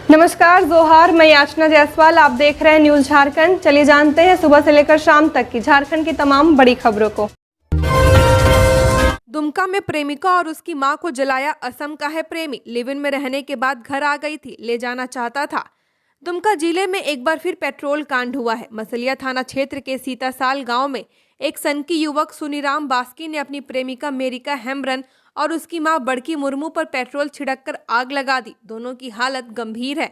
नमस्कार, जोहार। मैं याचना जायसवाल, आप देख रहे हैं न्यूज झारखंड। चलिए जानते हैं सुबह से लेकर शाम तक की झारखंड की तमाम बड़ी खबरों को। दुमका में प्रेमिका और उसकी मां को जलाया। असम का है प्रेमी, लिव इन में रहने के बाद घर आ गई थी, ले जाना चाहता था। दुमका जिले में एक बार फिर पेट्रोल कांड हुआ है। मसलिया थाना क्षेत्र के सीतासाल गांव में एक सनकी युवक सुनीराम बास्की ने अपनी प्रेमिका मेरिका हेम्ब्रन और उसकी मां बड़की मुर्मू पर पेट्रोल छिड़ककर आग लगा दी। दोनों की हालत गंभीर है।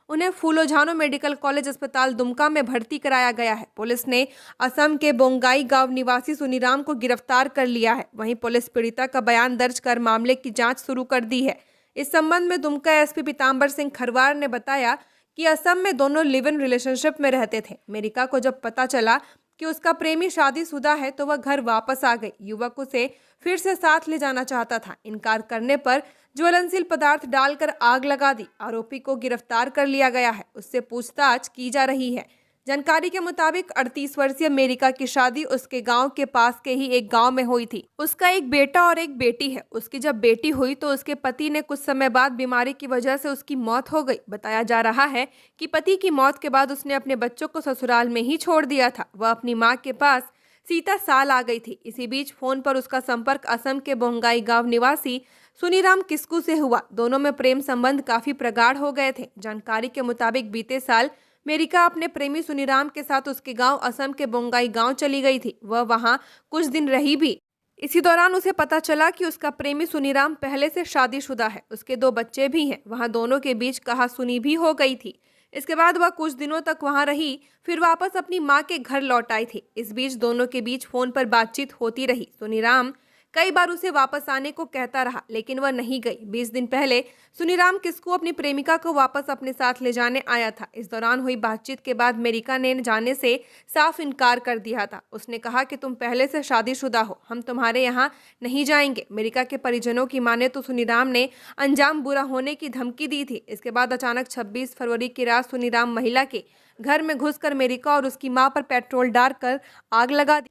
उन्हें फूलोझानो मेडिकल कॉलेज अस्पताल दुमका में भर्ती कराया गया है। पुलिस ने असम के बोंगाई गांव निवासी सुनीराम को गिरफ्तार कर लिया है। वहीं पुलिस पीड़िता का बयान दर्ज कर मामले की जांच शुरू कर दी है। इस संबंध में दुमका एसपी पीताम्बर सिंह खरवार ने बताया कि असम में दोनों लिव इन रिलेशनशिप में रहते थे। मेरिका को जब पता चला कि उसका प्रेमी शादीशुदा है तो वह घर वापस आ गई। युवक उसे फिर से साथ ले जाना चाहता था। इनकार करने पर ज्वलनशील पदार्थ डालकर आग लगा दी। आरोपी को गिरफ्तार कर लिया गया है। उससे पूछताछ की जा रही है। जानकारी के मुताबिक 38 वर्षीय मेरिका की शादी उसके गांव के पास के ही एक गांव में हुई थी। उसका एक बेटा और एक बेटी है। उसकी जब बेटी हुई तो उसके पति ने कुछ समय बाद बीमारी की वजह से उसकी मौत हो गई। बताया जा रहा है कि पति की मौत के बाद उसने अपने बच्चों को ससुराल में ही छोड़ दिया था। वह अपनी माँ के पास सीतासाल आ गई थी। इसी बीच फोन पर उसका संपर्क असम के बोंगाई गांव निवासी सुनीराम किस्कू से हुआ। दोनों में प्रेम संबंध काफी प्रगाढ़ हो गए थे। जानकारी के मुताबिक बीते साल मेरिका अपने प्रेमी सुनीराम के साथ उसके गांव असम के बोंगाई गांव चली गई थी। वह वहां कुछ दिन रही भी। इसी दौरान उसे पता चला कि उसका प्रेमी सुनीराम पहले से शादीशुदा है। उसके 2 बच्चे भी हैं। वहां दोनों के बीच कहासुनी भी हो गई थी। इसके बाद वह कुछ दिनों तक वहां रही, फिर वापस अपनी मां के घर लौट आई थी। इस बीच दोनों के बीच फोन पर बातचीत होती रही। सुनीराम कई बार उसे वापस आने को कहता रहा, लेकिन वह नहीं गई। 20 दिन पहले सुनीराम किस्कू अपनी प्रेमिका को वापस अपने साथ ले जाने आया था। इस दौरान हुई बातचीत के बाद मेरिका ने जाने से साफ इनकार कर दिया था। उसने कहा कि तुम पहले से शादीशुदा हो, हम तुम्हारे यहाँ नहीं जाएंगे। मेरिका के परिजनों की माने तो सुनीराम ने अंजाम बुरा होने की धमकी दी थी। इसके बाद अचानक 26 फरवरी की रात सुनीराम महिला के घर में घुसकर मेरिका और उसकी मां पर पेट्रोल डालकर आग लगा दी।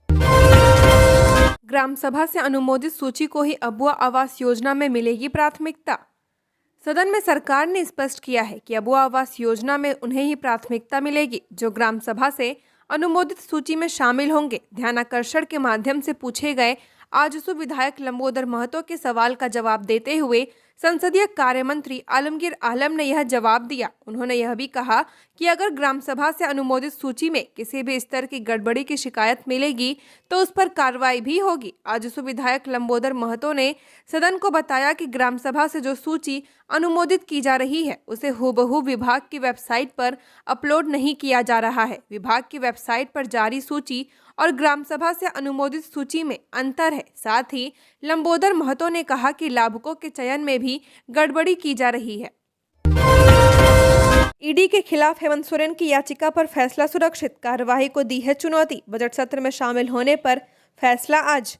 ग्राम सभा से अनुमोदित सूची को ही अबुआ आवास योजना में मिलेगी प्राथमिकता। सदन में सरकार ने स्पष्ट किया है कि अबुआ आवास योजना में उन्हें ही प्राथमिकता मिलेगी जो ग्राम सभा से अनुमोदित सूची में शामिल होंगे। ध्यानाकर्षण के माध्यम से पूछे गए आजसू विधायक लंबोदर महतो के सवाल का जवाब देते हुए संसदीय कार्य मंत्री आलमगीर आलम ने यह जवाब दिया। उन्होंने यह भी कहा कि अगर ग्राम सभा से अनुमोदित सूची में किसी भी स्तर की गड़बड़ी की शिकायत मिलेगी तो उस पर कार्रवाई भी होगी। आजसू विधायक लंबोदर महतो ने सदन को बताया कि ग्राम सभा से जो सूची अनुमोदित की जा रही है उसे हूबहू विभाग की वेबसाइट पर अपलोड नहीं किया जा रहा है। विभाग की वेबसाइट पर जारी सूची और ग्राम सभा से अनुमोदित सूची में अंतर है। साथ ही लंबोदर महतो ने कहा कि लाभुकों के चयन में भी गड़बड़ी की जा रही है। ईडी के खिलाफ हेमंत सोरेन की याचिका पर फैसला सुरक्षित, कार्यवाही को दी है चुनौती। बजट सत्र में शामिल होने पर फैसला आज।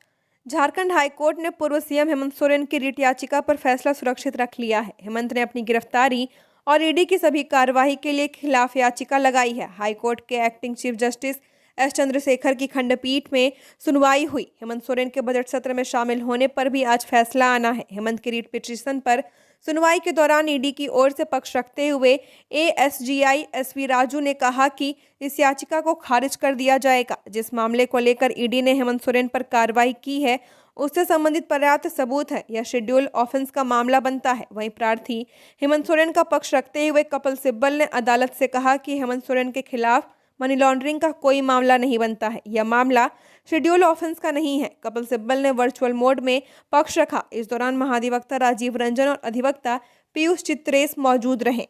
झारखंड हाईकोर्ट ने पूर्व सीएम हेमंत सोरेन की रिट याचिका पर फैसला सुरक्षित रख लिया है। हेमंत ने अपनी गिरफ्तारी और ईडी की सभी कार्यवाही के लिए खिलाफ याचिका लगाई है। हाईकोर्ट के acting chief justice S Chandrashekhar की खंडपीठ में सुनवाई हुई। हेमंत सोरेन के बजट सत्र में शामिल होने पर भी आज फैसला आना है। हेमंत की रिट पिटीशन पर सुनवाई के दौरान ईडी की ओर से पक्ष रखते हुए एएसजीआई एसवी राजू ने कहा कि इस याचिका को खारिज कर दिया जाएगा। जिस मामले को लेकर ईडी ने हेमंत सोरेन पर कार्रवाई की है उससे संबंधित पर्याप्त सबूत है। यह शेड्यूल ऑफेंस का मामला बनता है। वहीं प्रार्थी हेमंत सोरेन का पक्ष रखते हुए कपिल सिब्बल ने अदालत से कहा कि हेमंत सोरेन के खिलाफ मनी लॉन्ड्रिंग का कोई मामला नहीं बनता है। यह मामला शेड्यूल ऑफेंस का नहीं है। कपिल सिब्बल ने वर्चुअल मोड में पक्ष रखा। इस दौरान महाधिवक्ता राजीव रंजन और अधिवक्ता पीयूष चित्रेस मौजूद रहे।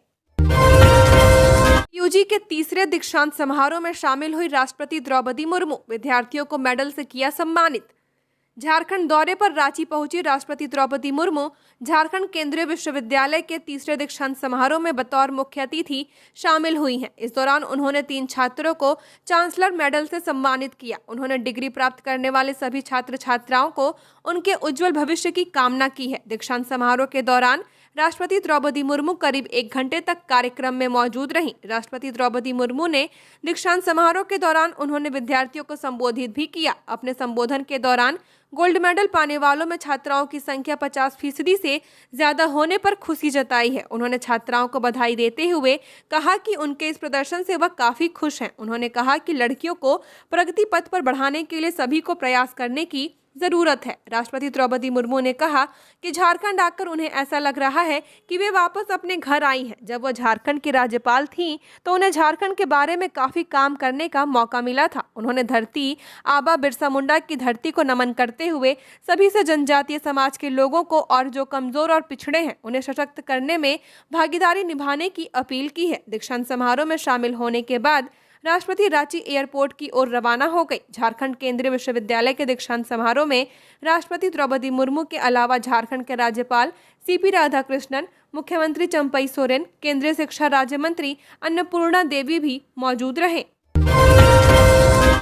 यूजी के तीसरे दीक्षांत समारोह में शामिल हुई राष्ट्रपति द्रौपदी मुर्मू, विद्यार्थियों को मेडल से किया सम्मानित। झारखंड दौरे पर रांची पहुंची राष्ट्रपति द्रौपदी मुर्मू झारखंड केंद्रीय विश्वविद्यालय के तीसरे दीक्षांत समारोह में बतौर मुख्य अतिथि शामिल हुई हैं। इस दौरान उन्होंने 3 छात्रों को चांसलर मेडल से सम्मानित किया। उन्होंने डिग्री प्राप्त करने वाले सभी छात्र छात्राओं को उनके उज्जवल भविष्य की कामना की है। दीक्षांत समारोह के दौरान राष्ट्रपति द्रौपदी मुर्मू करीब 1 घंटे तक कार्यक्रम में मौजूद रहीं। राष्ट्रपति द्रौपदी मुर्मू ने दीक्षांत समारोह के दौरान उन्होंने विद्यार्थियों को संबोधित भी किया। अपने संबोधन के दौरान गोल्ड मेडल पाने वालों में छात्राओं की संख्या 50% से ज्यादा होने पर खुशी जताई है। उन्होंने छात्राओं को बधाई देते हुए कहा कि उनके इस प्रदर्शन से वह काफी खुश हैं। उन्होंने कहा कि लड़कियों को प्रगति पथ पर बढ़ाने के लिए सभी को प्रयास करने की जरूरत है। राष्ट्रपति द्रौपदी मुर्मू ने कहा कि झारखंड आकर उन्हें ऐसा लग रहा है कि वे वापस अपने घर आई हैं। जब वह झारखंड की राज्यपाल थीं, तो उन्हें झारखंड के बारे में काफी काम करने का मौका मिला था। उन्होंने धरती आबा बिरसा मुंडा की धरती को नमन करते हुए सभी से जनजातीय समाज के लोगों को और जो कमजोर और पिछड़े हैं उन्हें सशक्त करने में भागीदारी निभाने की अपील की है। दीक्षांत समारोह में शामिल होने के बाद राष्ट्रपति रांची एयरपोर्ट की ओर रवाना हो गई। झारखंड केंद्रीय विश्वविद्यालय के दीक्षांत समारोह में राष्ट्रपति द्रौपदी मुर्मू के अलावा झारखंड के राज्यपाल सीपी राधाकृष्णन, मुख्यमंत्री चंपई सोरेन, केंद्रीय शिक्षा राज्य मंत्री अन्नपूर्णा देवी भी मौजूद रहे।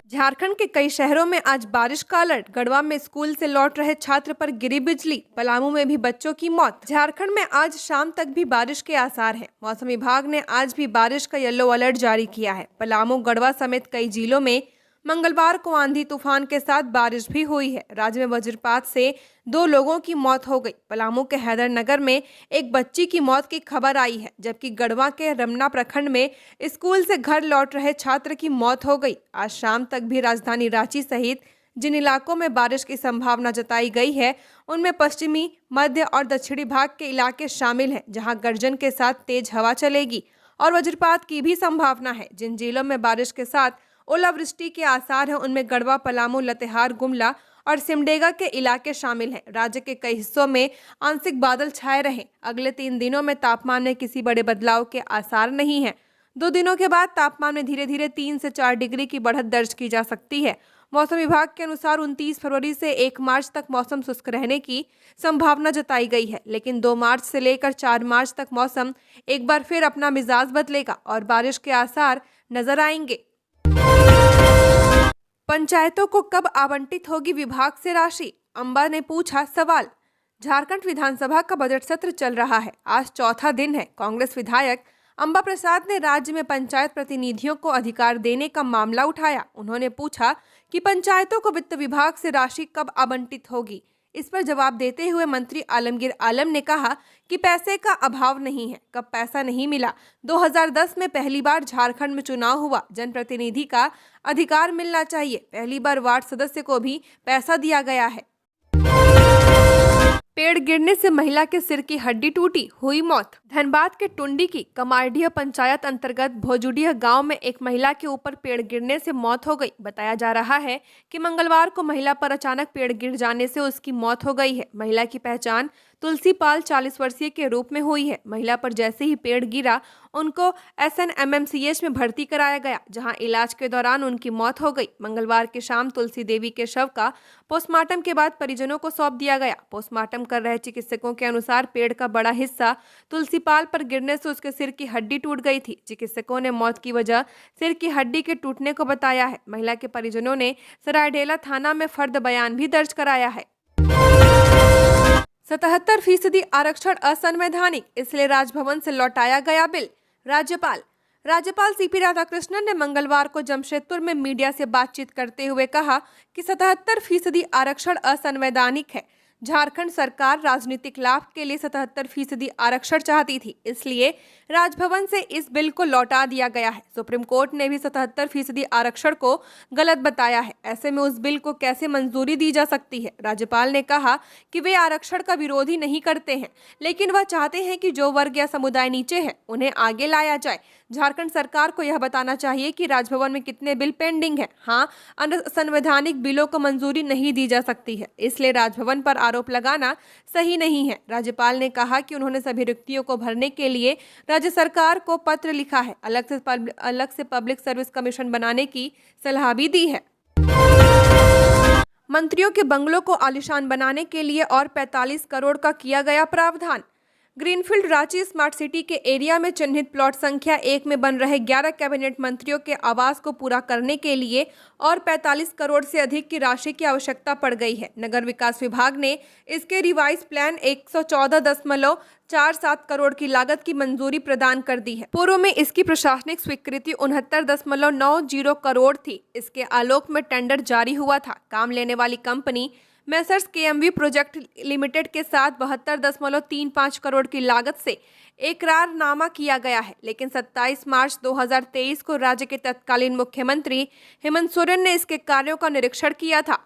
झारखंड के कई शहरों में आज बारिश का अलर्ट। गढ़वा में स्कूल से लौट रहे छात्र पर गिरी बिजली। पलामू में भी बच्चों की मौत। झारखंड में आज शाम तक भी बारिश के आसार हैं। मौसम विभाग ने आज भी बारिश का येलो अलर्ट जारी किया है। पलामू, गढ़वा समेत कई जिलों में मंगलवार को आंधी तूफान के साथ बारिश भी हुई है। राज्य में वज्रपात से 2 लोगों की मौत हो गई। पलामू के हैदरनगर में एक बच्ची की मौत की खबर आई है, जबकि गढ़वा के रमना प्रखंड में स्कूल से घर लौट रहे छात्र की मौत हो गई। आज शाम तक भी राजधानी रांची सहित जिन इलाकों में बारिश की संभावना जताई गई है, उनमें पश्चिमी, मध्य और दक्षिणी भाग के इलाके शामिल हैं, जहां गर्जन के साथ तेज हवा चलेगी और वज्रपात की भी संभावना है। जिन जिलों में बारिश के साथ ओलावृष्टि के आसार हैं, उनमें गढ़वा, पलामू, लतेहार, गुमला और सिमडेगा के इलाके शामिल हैं। राज्य के कई हिस्सों में आंशिक बादल छाए रहे। अगले 3 दिनों में तापमान में किसी बड़े बदलाव के आसार नहीं है। 2 दिनों के बाद तापमान में धीरे धीरे 3 से 4 डिग्री की बढ़त दर्ज की जा सकती है। मौसम विभाग के अनुसार 29 फरवरी से 1 मार्च तक मौसम शुष्क रहने की संभावना जताई गई है, लेकिन 2 मार्च से लेकर 4 मार्च तक मौसम एक बार फिर अपना मिजाज बदलेगा और बारिश के आसार नजर आएंगे। पंचायतों को कब आवंटित होगी विभाग से राशि? अंबा ने पूछा सवाल। झारखंड विधानसभा का बजट सत्र चल रहा है। आज चौथा दिन है। कांग्रेस विधायक अंबा प्रसाद ने राज्य में पंचायत प्रतिनिधियों को अधिकार देने का मामला उठाया। उन्होंने पूछा कि पंचायतों को वित्त विभाग से राशि कब आवंटित होगी। इस पर जवाब देते हुए मंत्री आलमगीर आलम ने कहा कि पैसे का अभाव नहीं है। कब पैसा नहीं मिला? 2010 में पहली बार झारखंड में चुनाव हुआ। जनप्रतिनिधि का अधिकार मिलना चाहिए। पहली बार वार्ड सदस्य को भी पैसा दिया गया है। पेड़ गिरने से महिला के सिर की हड्डी टूटी, हुई मौत। धनबाद के टुंडी की कमारडीह पंचायत अंतर्गत भोजुडीह गांव में एक महिला के ऊपर पेड़ गिरने से मौत हो गई। बताया जा रहा है कि मंगलवार को महिला पर अचानक पेड़ गिर जाने से उसकी मौत हो गई है। महिला की पहचान तुलसी पाल 40 वर्षीय के रूप में हुई है। महिला पर जैसे ही पेड़ गिरा, उनको SNMMCH में भर्ती कराया गया, जहां इलाज के दौरान उनकी मौत हो गई। मंगलवार की शाम तुलसी देवी के शव का पोस्टमार्टम के बाद परिजनों को सौंप दिया गया। पोस्टमार्टम कर रहे चिकित्सकों के अनुसार पेड़ का बड़ा हिस्सा तुलसी पाल पर गिरने से उसके सिर की हड्डी टूट गई थी। चिकित्सकों ने मौत की वजह सिर की हड्डी के टूटने को बताया है। महिला के परिजनों ने सरायढेला थाना में फर्द बयान भी दर्ज कराया है। 77% आरक्षण असंवैधानिक, इसलिए राजभवन से लौटाया गया बिल। राज्यपाल सीपी राधाकृष्णन ने मंगलवार को जमशेदपुर में मीडिया से बातचीत करते हुए कहा कि 77% आरक्षण असंवैधानिक है। झारखंड सरकार राजनीतिक लाभ के लिए 77% आरक्षण चाहती थी, इसलिए राजभवन से इस बिल को लौटा दिया गया है। सुप्रीम कोर्ट ने भी 77% आरक्षण को गलत बताया है। ऐसे में उस बिल को कैसे मंजूरी दी जा सकती है? राज्यपाल ने कहा कि वे आरक्षण का विरोध ही नहीं करते हैं, लेकिन वह चाहते हैं कि जो वर्ग या समुदाय नीचे है उन्हें आगे लाया जाए। झारखंड सरकार को यह बताना चाहिए कि राजभवन में कितने बिल पेंडिंग हैं। हाँ, असंवैधानिक बिलों को मंजूरी नहीं दी जा सकती है, इसलिए राजभवन पर आरोप लगाना सही नहीं है। राज्यपाल ने कहा कि उन्होंने सभी रिक्तियों को भरने के लिए राज्य सरकार को पत्र लिखा है। अलग से पब्लिक सर्विस कमीशन बनाने की सलाह भी दी है। मंत्रियों के बंगलों को आलीशान बनाने के लिए और 45 करोड़ का किया गया प्रावधान। ग्रीनफील्ड रांची स्मार्ट सिटी के एरिया में चिन्हित प्लॉट संख्या 1 में बन रहे 11 कैबिनेट मंत्रियों के आवास को पूरा करने के लिए और 45 करोड़ से अधिक की राशि की आवश्यकता पड़ गई है। नगर विकास विभाग ने इसके रिवाइज प्लान 114.47 करोड़ की लागत की मंजूरी प्रदान कर दी है। पूर्व में इसकी प्रशासनिक स्वीकृति 69.90 करोड़ थी। इसके आलोक में टेंडर जारी हुआ था। काम लेने वाली कंपनी मैसर्स केएमवी प्रोजेक्ट लिमिटेड के साथ 72.35 करोड़ की लागत से एकरारनामा किया गया है, लेकिन 27 मार्च 2023 को राज्य के तत्कालीन मुख्यमंत्री हेमंत सोरेन ने इसके कार्यों का निरीक्षण किया था।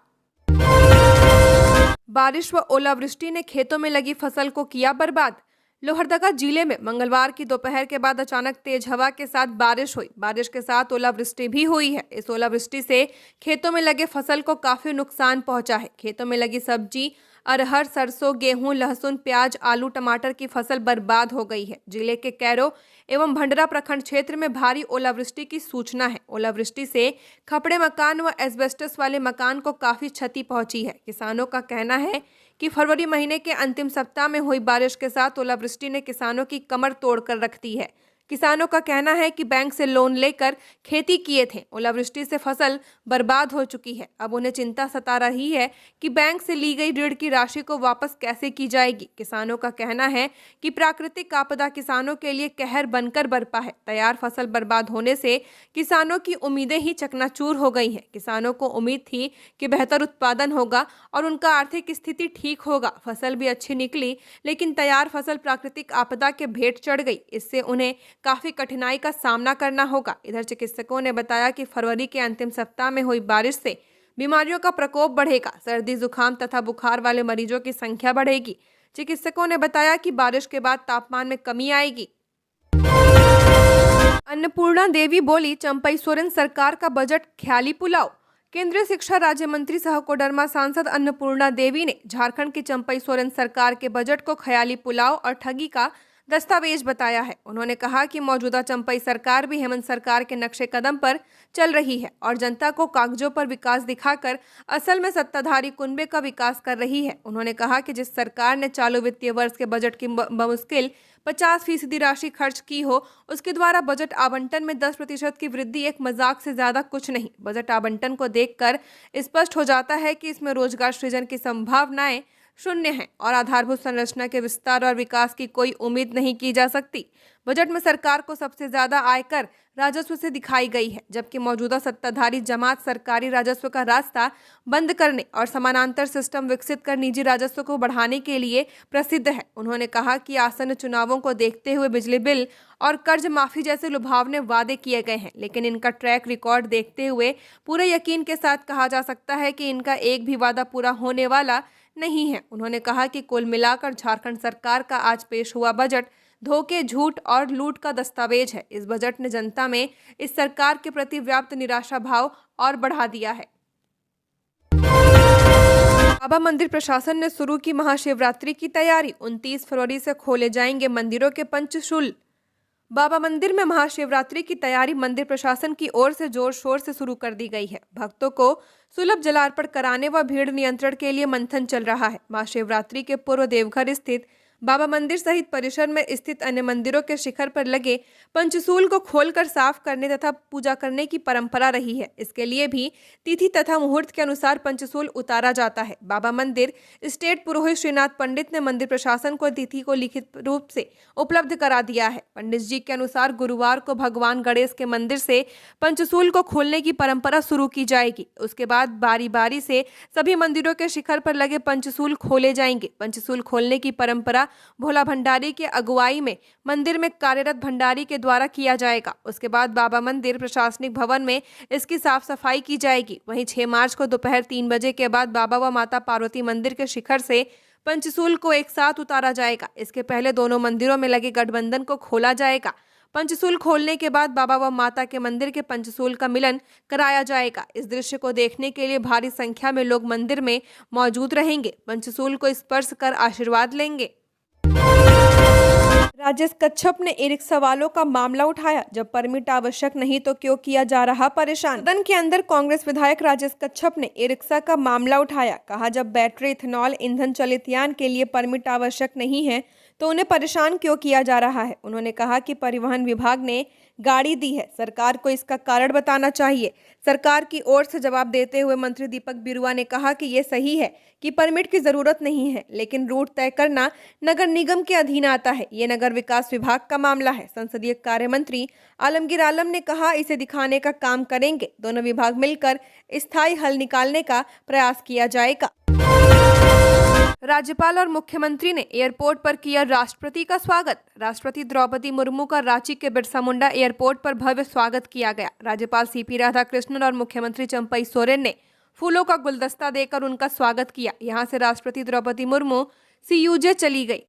बारिश व ओलावृष्टि ने खेतों में लगी फसल को किया बर्बाद। लोहरदगा जिले में मंगलवार की दोपहर के बाद अचानक तेज हवा के साथ बारिश हुई। बारिश के साथ ओलावृष्टि भी हुई है। इस ओलावृष्टि से खेतों में लगे फसल को काफी नुकसान पहुंचा है। खेतों में लगी सब्जी, अरहर, सरसों, गेहूं, लहसुन, प्याज, आलू, टमाटर की फसल बर्बाद हो गई है। जिले के कैरो एवं भंडरा प्रखंड क्षेत्र में भारी ओलावृष्टि की सूचना है। ओलावृष्टि से खपड़े मकान व एस्बेस्टस वाले मकान को काफी क्षति पहुंची है। किसानों का कहना है कि फरवरी महीने के अंतिम सप्ताह में हुई बारिश के साथ ओलावृष्टि ने किसानों की कमर तोड़कर रख दी है। किसानों का कहना है कि बैंक से लोन लेकर खेती किए थे। ओलावृष्टि से फसल बर्बाद हो चुकी है। अब उन्हें चिंता सता रही है कि बैंक से ली गई ऋण की राशि को वापस कैसे की जाएगी। किसानों का कहना है कि प्राकृतिक आपदा किसानों के लिए कहर बनकर बरपा है। तैयार फसल बर्बाद होने से किसानों की उम्मीदें ही चकनाचूर हो गई हैं। किसानों को उम्मीद थी कि बेहतर उत्पादन होगा और उनका आर्थिक स्थिति ठीक होगा। फसल भी अच्छी निकली, लेकिन तैयार फसल प्राकृतिक आपदा के भेंट चढ़ गई। इससे उन्हें काफी कठिनाई का सामना करना होगा। इधर चिकित्सकों ने बताया कि फरवरी के अंतिम सप्ताह में हुई बारिश से बीमारियों का प्रकोप बढ़ेगा। सर्दी, जुकाम तथा बुखार वाले मरीजों की संख्या बढ़ेगी। चिकित्सकों ने बताया कि बारिश के बाद तापमान में कमी आएगी। अन्नपूर्णा देवी बोली, चंपई सोरेन सरकार का बजट ख्याली पुलाव। केंद्रीय शिक्षा राज्य मंत्री सह कोडरमा सांसद अन्नपूर्णा देवी ने झारखंड की चंपई सोरेन सरकार के बजट को ख्याली पुलाव और ठगी का दस्तावेज बताया है। उन्होंने कहा कि मौजूदा चंपई सरकार भी हेमंत सरकार के नक्शे कदम पर चल रही है और जनता को कागजों पर विकास दिखाकर असल में सत्ताधारी कुनबे का विकास कर रही है। उन्होंने कहा कि जिस सरकार ने चालू वित्तीय वर्ष के बजट की बमुश्किल 50% राशि खर्च की हो, उसके द्वारा बजट आवंटन में 10% की वृद्धि एक मजाक से ज्यादा कुछ नहीं। बजट आवंटन को देखकर स्पष्ट हो जाता है कि इसमें रोजगार सृजन की संभावनाएं शून्य है और आधारभूत संरचना के विस्तार और विकास की कोई उम्मीद नहीं की जा सकती। बजट में सरकार को सबसे ज्यादा आयकर राजस्व से दिखाई गई है, जबकि मौजूदा सत्ताधारी जमात सरकारी राजस्व का रास्ता बंद करने और समानांतर सिस्टम विकसित कर निजी राजस्व को बढ़ाने के लिए प्रसिद्ध है। उन्होंने कहा कि आसन्न चुनावों को देखते हुए बिजली बिल और कर्ज माफी जैसे लुभावने वादे किए गए हैं, लेकिन इनका ट्रैक रिकॉर्ड देखते हुए पूरे यकीन के साथ कहा जा सकता है कि इनका एक भी वादा पूरा होने वाला नहीं है। उन्होंने कहा कि कुल मिलाकर झारखंड सरकार का आज पेश हुआ बजट धोखे, झूठ और लूट का दस्तावेज है। इस बजट ने जनता में इस सरकार के प्रति व्याप्त निराशा भाव और बढ़ा दिया है। बाबा मंदिर प्रशासन ने शुरू की महाशिवरात्रि की तैयारी। 29 फरवरी से खोले जाएंगे मंदिरों के पंचशूल। बाबा मंदिर में महाशिवरात्रि की तैयारी मंदिर प्रशासन की ओर से जोर शोर से शुरू कर दी गई है। भक्तों को सुलभ जलार्पण कराने व भीड़ नियंत्रण के लिए मंथन चल रहा है। महाशिवरात्रि के पूर्व देवघर स्थित बाबा मंदिर सहित परिसर में स्थित अन्य मंदिरों के शिखर पर लगे पंचशूल को खोलकर साफ करने तथा पूजा करने की परंपरा रही है। इसके लिए भी तिथि तथा मुहूर्त के अनुसार पंचशूल उतारा जाता है। बाबा मंदिर स्टेट पुरोहित श्रीनाथ पंडित ने मंदिर प्रशासन को तिथि को लिखित रूप से उपलब्ध करा दिया है। पंडित जी के अनुसार गुरुवार को भगवान गणेश के मंदिर से पंचशूल को खोलने की परंपरा शुरू की जाएगी। उसके बाद बारी बारी से सभी मंदिरों के शिखर पर लगे पंचशूल खोले जाएंगे। पंचशूल खोलने की परंपरा भोला भंडारी के अगुवाई में मंदिर में कार्यरत भंडारी के द्वारा किया जाएगा। उसके बाद बाबा मंदिर प्रशासनिक भवन में इसकी साफ सफाई की जाएगी। वहीं 6 मार्च को दोपहर 3 बजे के बाद बाबा व माता पार्वती मंदिर के शिखर से पंचशूल को एक साथ उतारा जाएगा। इसके पहले दोनों मंदिरों में लगे गठबंधन को खोला जाएगा। पंचशूल खोलने के बाद बाबा व माता के मंदिर के पंचशूल का मिलन कराया जाएगा। इस दृश्य को देखने के लिए भारी संख्या में लोग मंदिर में मौजूद रहेंगे। पंचशूल को स्पर्श कर आशीर्वाद लेंगे। राजेश कच्छप ने ई रिक्शा वालों का मामला उठाया। जब परमिट आवश्यक नहीं तो क्यों किया जा रहा परेशान। सदन के अंदर कांग्रेस विधायक राजेश कच्छप ने ई रिक्शा का मामला उठाया। कहा, जब बैटरी इथेनॉल ईंधन चलित यान के लिए परमिट आवश्यक नहीं है तो उन्हें परेशान क्यों किया जा रहा है। उन्होंने कहा कि परिवहन विभाग ने गाड़ी दी है, सरकार को इसका कारण बताना चाहिए। सरकार की ओर से जवाब देते हुए मंत्री दीपक बिरुआ ने कहा कि ये सही है कि परमिट की जरूरत नहीं है, लेकिन रूट तय करना नगर निगम के अधीन आता है। ये नगर विकास विभाग का मामला है। संसदीय कार्य मंत्री आलमगीर आलम ने कहा, इसे दिखाने का काम करेंगे। दोनों विभाग मिलकर स्थायी हल निकालने का प्रयास किया जाएगा। राज्यपाल और मुख्यमंत्री ने एयरपोर्ट पर किया राष्ट्रपति का स्वागत। राष्ट्रपति द्रौपदी मुर्मू का रांची के बिरसा मुंडा एयरपोर्ट पर भव्य स्वागत किया गया। राज्यपाल सीपी राधाकृष्णन और मुख्यमंत्री चंपई सोरेन ने फूलों का गुलदस्ता देकर उनका स्वागत किया। यहां से राष्ट्रपति द्रौपदी मुर्मू सीयूजे चली गई।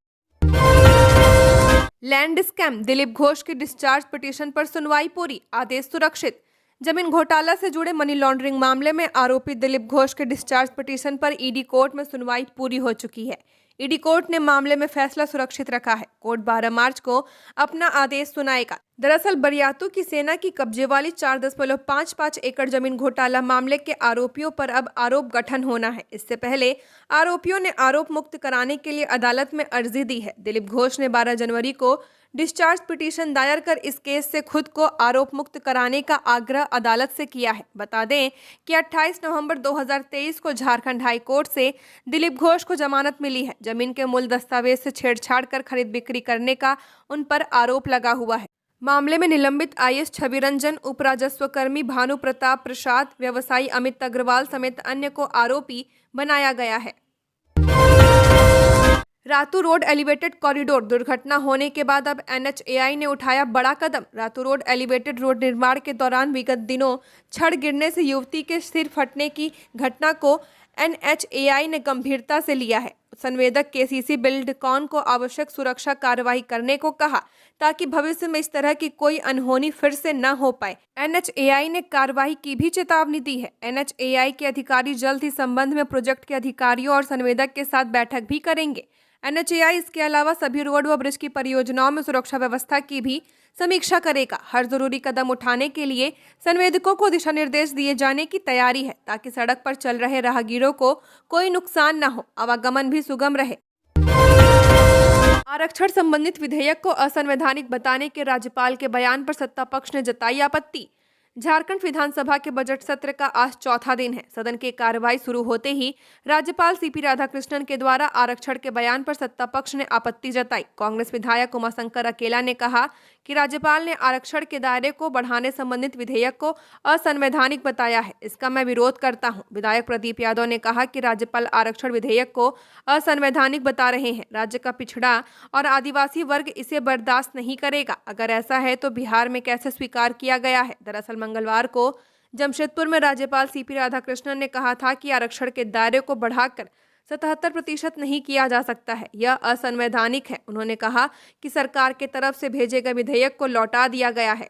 लैंड स्कैम, दिलीप घोष की डिस्चार्ज पिटीशन पर सुनवाई पूरी, आदेश सुरक्षित। जमीन घोटाला से जुड़े मनी लॉन्ड्रिंग मामले में आरोपी दिलीप घोष के डिस्चार्ज पिटीशन पर ईडी कोर्ट में सुनवाई पूरी हो चुकी है। ईडी कोर्ट ने मामले में फैसला सुरक्षित रखा है। कोर्ट 12 मार्च को अपना आदेश सुनाएगा। दरअसल बरियातू की सेना की कब्जे वाली 4.55 एकड़ जमीन घोटाला मामले के आरोपियों पर अब आरोप गठन होना है। इससे पहले आरोपियों ने आरोप मुक्त कराने के लिए अदालत में अर्जी दी है। दिलीप घोष ने 12 जनवरी को डिस्चार्ज पिटीशन दायर कर इस केस से खुद को आरोप मुक्त कराने का आग्रह अदालत से किया है। बता दें कि 28 नवंबर 2023 को झारखंड हाई कोर्ट से दिलीप घोष को जमानत मिली है। जमीन के मूल दस्तावेज से छेड़छाड़ कर खरीद बिक्री करने का उन पर आरोप लगा हुआ है। मामले में निलंबित आईएएस छवि रंजन, उप राजस्व कर्मी भानु प्रताप प्रसाद, व्यवसायी अमित अग्रवाल समेत अन्य को आरोपी बनाया गया है। रातू रोड एलिवेटेड कॉरिडोर दुर्घटना होने के बाद अब NHAI ने उठाया बड़ा कदम। रातू रोड एलिवेटेड रोड निर्माण के दौरान विगत दिनों छड़ गिरने से युवती के सिर फटने की घटना को NHAI ने गंभीरता से लिया है। संवेदक KCC बिल्डकॉन को आवश्यक सुरक्षा कार्रवाई करने को कहा ताकि भविष्य में इस तरह की कोई अनहोनी फिर से न हो पाए। NHAI ने कार्रवाई की भी चेतावनी दी है। NHAI के अधिकारी जल्द ही संबंध में प्रोजेक्ट के अधिकारियों और संवेदक के साथ बैठक भी करेंगे। NHAI इसके अलावा सभी रोड व ब्रिज की परियोजनाओं में सुरक्षा व्यवस्था की भी समीक्षा करेगा। हर जरूरी कदम उठाने के लिए संवेदकों को दिशा निर्देश दिए जाने की तैयारी है ताकि सड़क पर चल रहे राहगीरों को कोई नुकसान न हो, आवागमन भी सुगम रहे। आरक्षण संबंधित विधेयक को असंवैधानिक बताने के राज्यपाल के बयान पर सत्ता पक्ष ने जताई आपत्ति। झारखंड विधानसभा के बजट सत्र का आज चौथा दिन है। सदन की कार्रवाई शुरू होते ही राज्यपाल सीपी राधाकृष्णन के द्वारा आरक्षण के बयान पर सत्ता पक्ष ने आपत्ति जताई। कांग्रेस विधायक उमाशंकर अकेला ने कहा कि राज्यपाल ने आरक्षण के दायरे को बढ़ाने संबंधित विधेयक को असंवैधानिक बताया है। इसका मैं विरोध करता हूं। विधायक प्रदीप यादव ने कहा कि राज्यपाल आरक्षण विधेयक को असंवैधानिक बता रहे हैं। राज्य का पिछड़ा और आदिवासी वर्ग इसे बर्दाश्त नहीं करेगा। अगर ऐसा है तो बिहार में कैसे स्वीकार किया गया है। दरअसल मंगलवार को जमशेदपुर में राज्यपाल सीपी राधाकृष्णन ने कहा था कि आरक्षण के दायरे को बढ़ाकर 77% नहीं किया जा सकता है, यह असंवैधानिक है। उन्होंने कहा कि सरकार के तरफ से भेजे गए विधेयक को लौटा दिया गया है।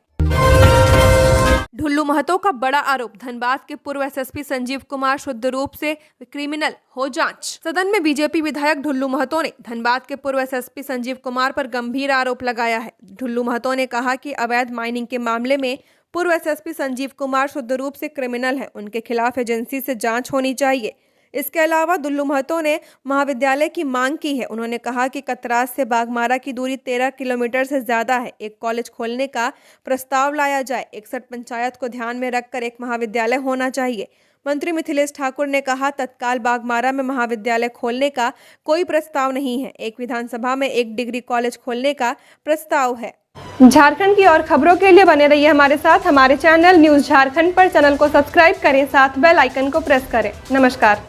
ढुल्लू महतो का बड़ा आरोप, धनबाद के पूर्व SSP संजीव कुमार शुद्ध रूप से क्रिमिनल, हो जांच। सदन में बीजेपी विधायक ढुल्लू महतो ने धनबाद के पूर्व SSP संजीव कुमार पर गंभीर आरोप लगाया है। ढुल्लू महतो ने कहा कि अवैध माइनिंग के मामले में पूर्व SSP संजीव कुमार शुद्ध रूप से क्रिमिनल है। उनके खिलाफ एजेंसी से जांच होनी चाहिए। इसके अलावा ढुल्लू महतो ने महाविद्यालय की मांग की है। उन्होंने कहा कि कतरास से बागमारा की दूरी 13 किलोमीटर से ज्यादा है। एक कॉलेज खोलने का प्रस्ताव लाया जाए। 61 पंचायत को ध्यान में रखकर एक महाविद्यालय होना चाहिए। मंत्री मिथिलेश ठाकुर ने कहा तत्काल बागमारा में महाविद्यालय खोलने का कोई प्रस्ताव नहीं है। एक विधानसभा में एक डिग्री कॉलेज खोलने का प्रस्ताव है। झारखंड की और खबरों के लिए बने रहिए हमारे साथ। हमारे चैनल न्यूज़ झारखंड पर चैनल को सब्सक्राइब करें, साथ बेल आइकन को प्रेस करें। नमस्कार।